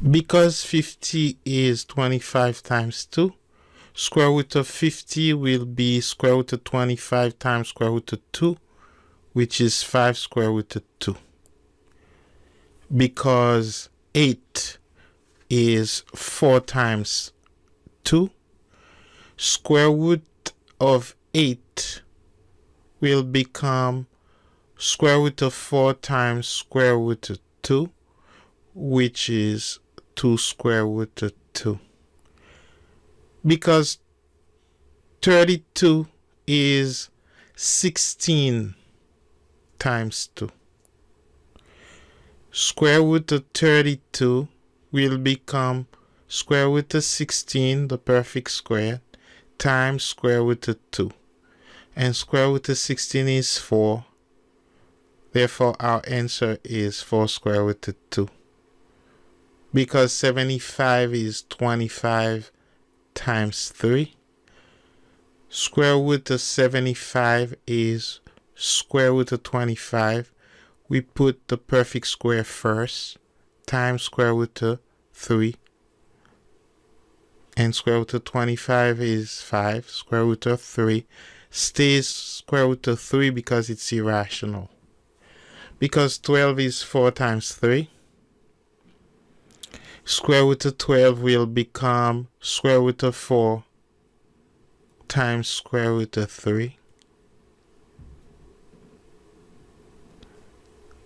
Because 50 is 25 times 2, square root of 50 will be square root of 25 times square root of 2, which is 5 square root of 2. Because 8 is 4 times 2, square root of 8 will become square root of 4 times square root of 2, which is 2 square root of 2. Because 32 is 16 times 2. Square root of 32 will become square root of 16, the perfect square, times square root of 2. And square root of 16 is 4. Therefore, our answer is 4 square root of 2. Because 75 is 25 times 3. Square root of 75 is square root of 25. We put the perfect square first, times square root of 3. And square root of 25 is 5. Square root of 3 stays square root of 3 because it's irrational. Because 12 is 4 times 3. Square root of 12 will become square root of 4 times square root of 3.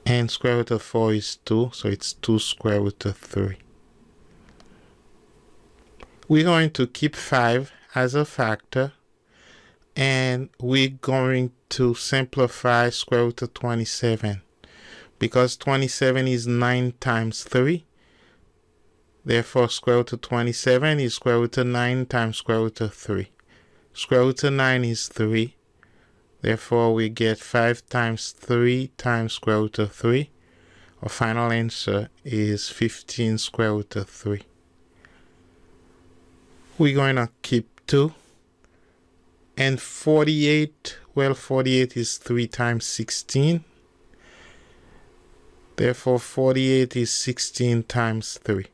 And square root of 4 is 2, so it's 2 square root of 3. We're going to keep 5 as a factor, and we're going to simplify square root of 27. Because 27 is 9 times 3. Therefore, square root of 27 is square root of 9 times square root of 3. Square root of 9 is 3. Therefore, we get 5 times 3 times square root of 3. Our final answer is 15 square root of 3. We're going to keep 2. And 48, well, 48 is 3 times 16. Therefore, 48 is 16 times 3.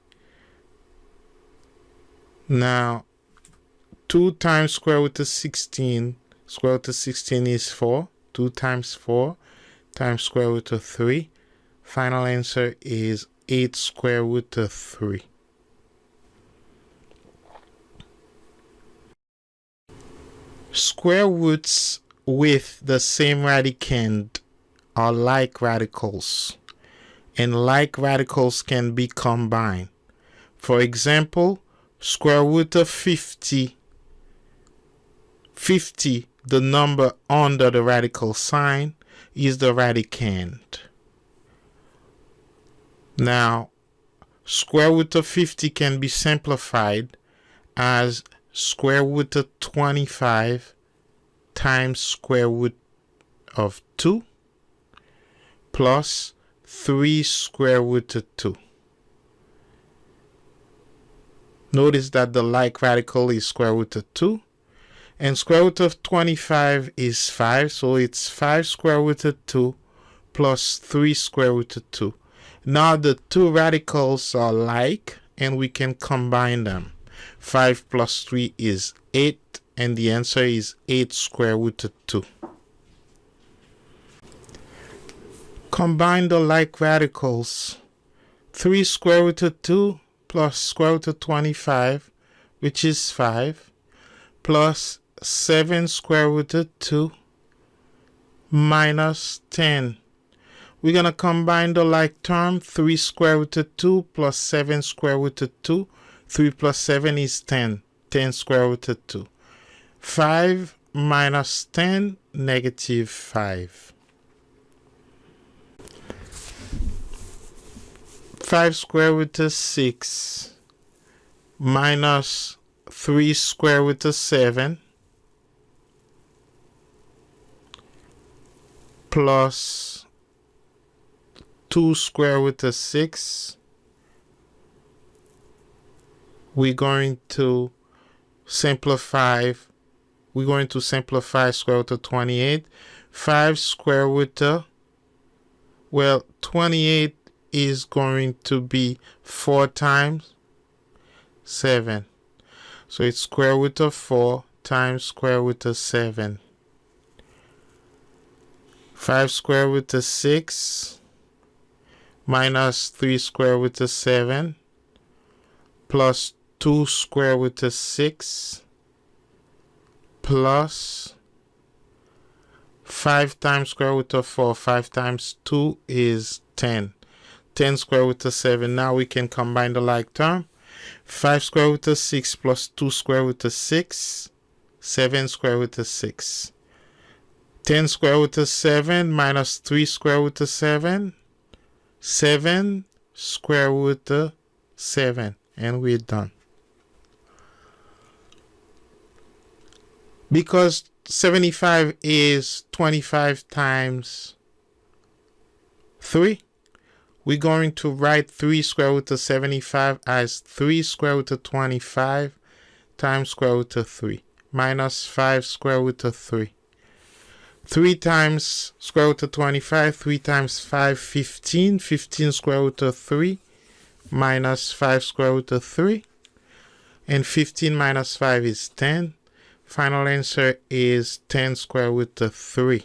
Now, 2 times square root of 16, square root of 16 is 4. 2 times 4 times square root of 3. Final answer is 8 square root of 3. Square roots with the same radicand are like radicals, and like radicals can be combined. For example, square root of 50, the number under the radical sign, is the radicand. Now, square root of 50 can be simplified as square root of 25 times square root of 2 plus 3 square root of 2. Notice that the like radical is square root of 2. And square root of 25 is 5. So it's 5 square root of 2 plus 3 square root of 2. Now the two radicals are like, and we can combine them. 5 plus 3 is 8. And the answer is 8 square root of 2. Combine the like radicals. 3 square root of 2 plus square root of 25, which is 5, plus 7 square root of 2 minus 10. We're going to combine the like term. 3 square root of 2 plus 7 square root of 2. 3 plus 7 is 10. 10 square root of 2. 5 minus 10, negative 5. 5 square root of 6 minus 3 square root of 7 plus 2 square root of 6. We're going to simplify. We're going to simplify square root of 28. 5 square root of, well, 28 is going to be 4 times 7. So it's square root of 4 times square root of 7. 5 square root of 6 minus 3 square root of 7 plus 2 square root of 6 plus 5 times square root of 4. 5 times 2 is 10. 10 square root of 7. Now we can combine the like term. 5 square root of 6 plus 2 square root of 6. 7 square root of 6. 10 square root of 7 minus 3 square root of 7. 7 square root of 7. And we're done. Because 75 is 25 times 3, we're going to write 3 square root of 75 as 3 square root of 25 times square root of 3 minus 5 square root of 3. 3 times square root of 25, 3 times 5, 15. 15 square root of 3 minus 5 square root of 3. And 15 minus 5 is 10. Final answer is 10 square root of 3.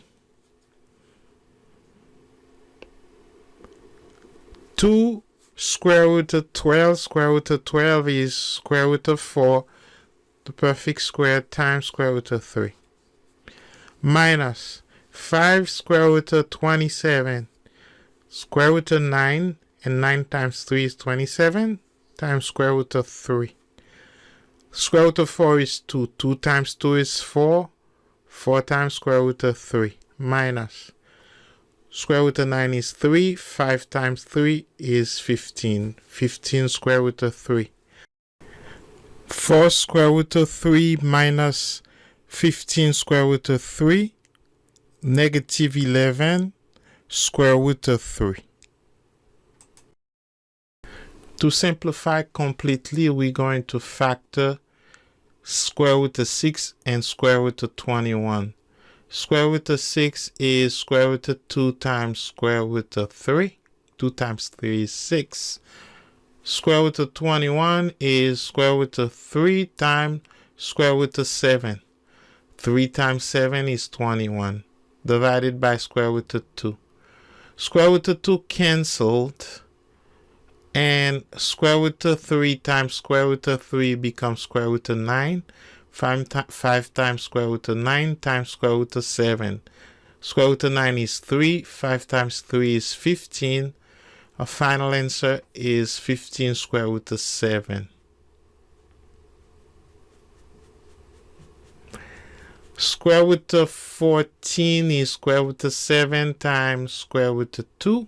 2 square root of 12. Square root of 12 is square root of 4. The perfect square times square root of 3. Minus 5 square root of 27. Square root of 9. And 9 times 3 is 27 times square root of 3. Square root of 4 is 2. 2 times 2 is 4. 4 times square root of 3. Minus square root of 9 is 3. 5 times 3 is 15. 15 square root of 3. 4 square root of 3 minus 15 square root of 3. Negative 11 square root of 3. To simplify completely, we're going to factor square root of 6 and square root of 21. Square root of 6 is square root of 2 times square root of 3. 2 times 3 is 6. Square root of 21 is square root of 3 times square root of 7. 3 times 7 is 21. Divided by square root of 2. Square root of 2 cancelled. And square root of 3 times square root of 3 becomes square root of 9. 5 times square root of 9 times square root of 7. Square root of 9 is 3. 5 times 3 is 15. Our final answer is 15 square root of 7. Square root of 14 is square root of 7 times square root of 2.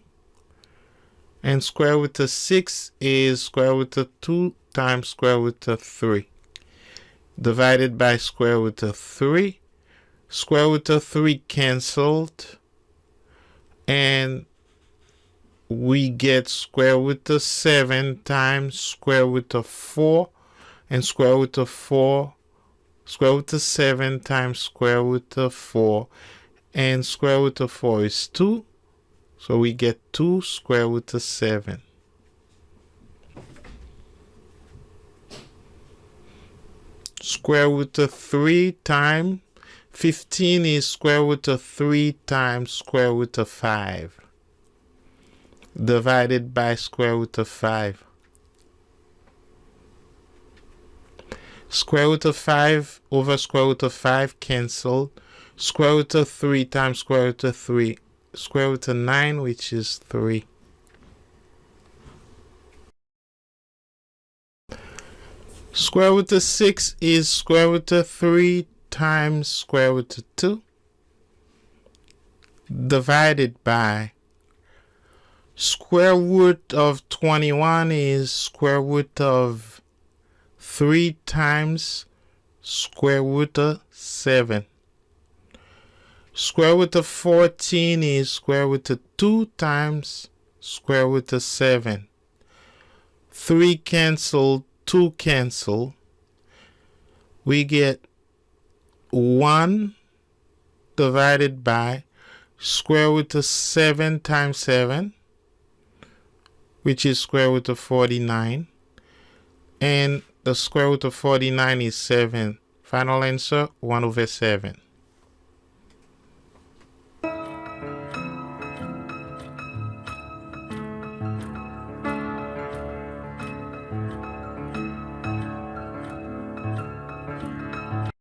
And square root of 6 is square root of 2 times square root of 3. Divided by square root of 3. Square root of 3 cancelled. And we get square root of 7 times square root of 4. And square root of 4. Square root of 7 times square root of 4. And square root of 4 is 2. So we get 2 square root of 7. Square root of 3 times 15 is square root of 3 times square root of 5. Divided by square root of 5. Square root of 5 over square root of 5 cancelled. Square root of 3 times square root of 3. Square root of 9, which is 3. Square root of 6 is square root of 3 times square root of 2. Divided by square root of 21 is square root of 3 times square root of 7. Square root of 14 is square root of 2 times square root of 7. 3 cancel, 2 cancel. We get 1 divided by square root of 7 times 7 which is square root of 49. And the square root of 49 is 7. Final answer, 1/7.